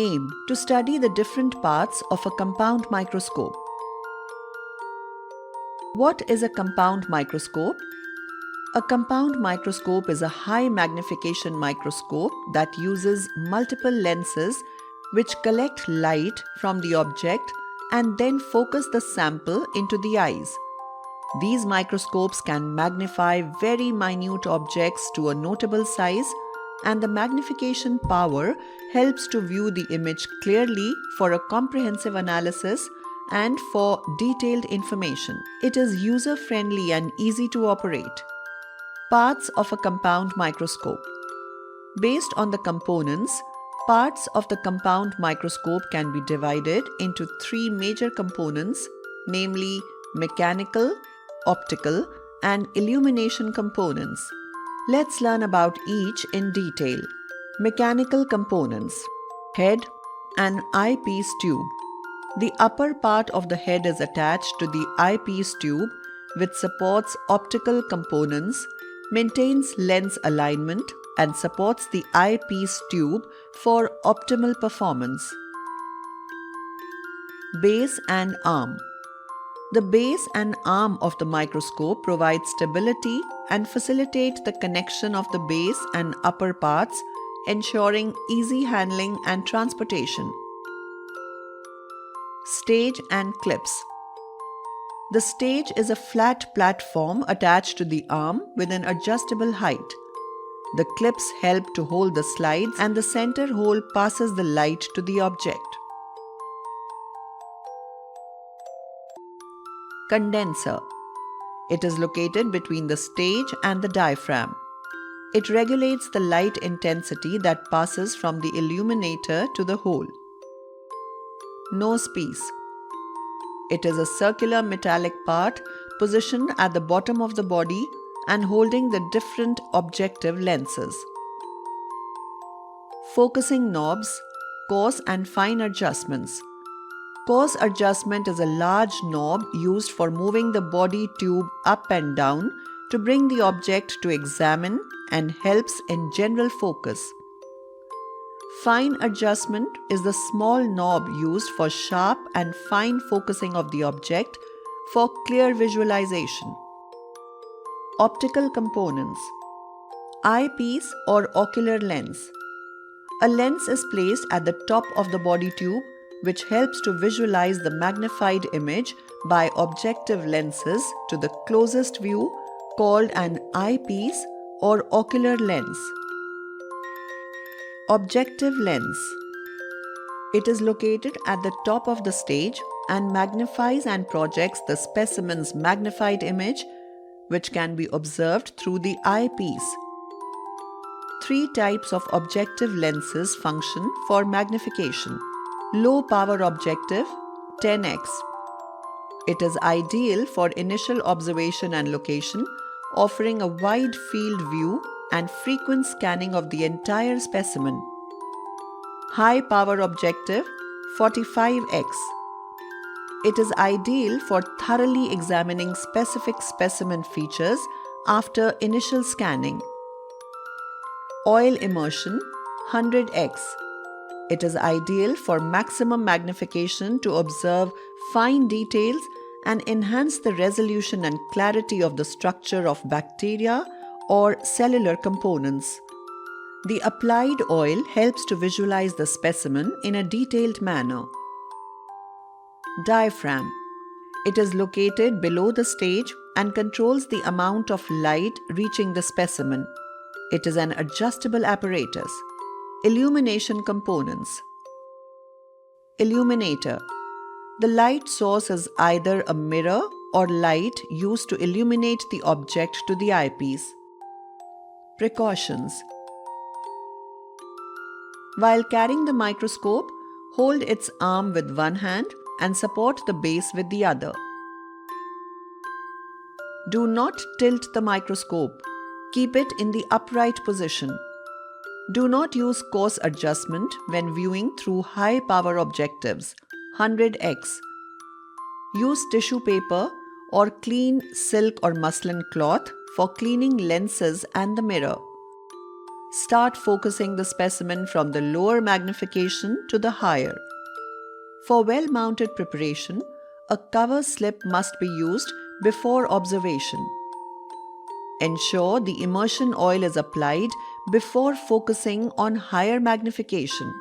Aim: to study the different parts of a compound microscope. What is a compound microscope? A compound microscope is a high magnification microscope that uses multiple lenses which collect light from the object and then focus the sample into the eyes. These microscopes can magnify very minute objects to a notable size, and the magnification power helps to view the image clearly for a comprehensive analysis and for detailed information. It is user-friendly and easy to operate. Parts of a compound microscope. Based on the components, parts of the compound microscope can be divided into three major components, namely mechanical, optical, and illumination components. Let's learn about each in detail. Mechanical components. Head and eyepiece tube. The upper part of the head is attached to the eyepiece tube, which supports optical components, maintains lens alignment, and supports the eyepiece tube for optimal performance. Base and arm. The base and arm of the microscope provide stability and facilitate the connection of the base and upper parts, ensuring easy handling and transportation. Stage and clips. The stage is a flat platform attached to the arm with an adjustable height. The clips help to hold the slides, and the center hole passes the light to the object. Condenser. It is located between the stage and the diaphragm. It regulates the light intensity that passes from the illuminator to the hole. Nosepiece. It is a circular metallic part positioned at the bottom of the body and holding the different objective lenses. Focusing knobs, coarse and fine adjustments. Coarse adjustment is a large knob used for moving the body tube up and down to bring the object to examine and helps in general focus. Fine adjustment is the small knob used for sharp and fine focusing of the object for clear visualization. Optical components. Eyepiece or ocular lens. A lens is placed at the top of the body tube, which helps to visualize the magnified image by objective lenses to the closest view, called an eyepiece or ocular lens. Objective lens. It is located at the top of the stage and magnifies and projects the specimen's magnified image, which can be observed through the eyepiece. Three types of objective lenses function for magnification. Low power objective, 10x. It is ideal for initial observation and location, offering a wide field view and frequent scanning of the entire specimen. High power objective, 45x. It is ideal for thoroughly examining specific specimen features after initial scanning. Oil immersion, 100x. It is ideal for maximum magnification to observe fine details and enhance the resolution and clarity of the structure of bacteria or cellular components. The applied oil helps to visualize the specimen in a detailed manner. Diaphragm. It is located below the stage and controls the amount of light reaching the specimen. It is an adjustable apparatus. Illumination components. Illuminator. The light source is either a mirror or light used to illuminate the object to the eyepiece. Precautions. While carrying the microscope, hold its arm with one hand and support the base with the other. Do not tilt the microscope. Keep it in the upright position. Do not use coarse adjustment when viewing through high power objectives, 100x. Use tissue paper or clean silk or muslin cloth for cleaning lenses and the mirror. Start focusing the specimen from the lower magnification to the higher. For well-mounted preparation, a cover slip must be used before observation. Ensure the immersion oil is applied before focusing on higher magnification.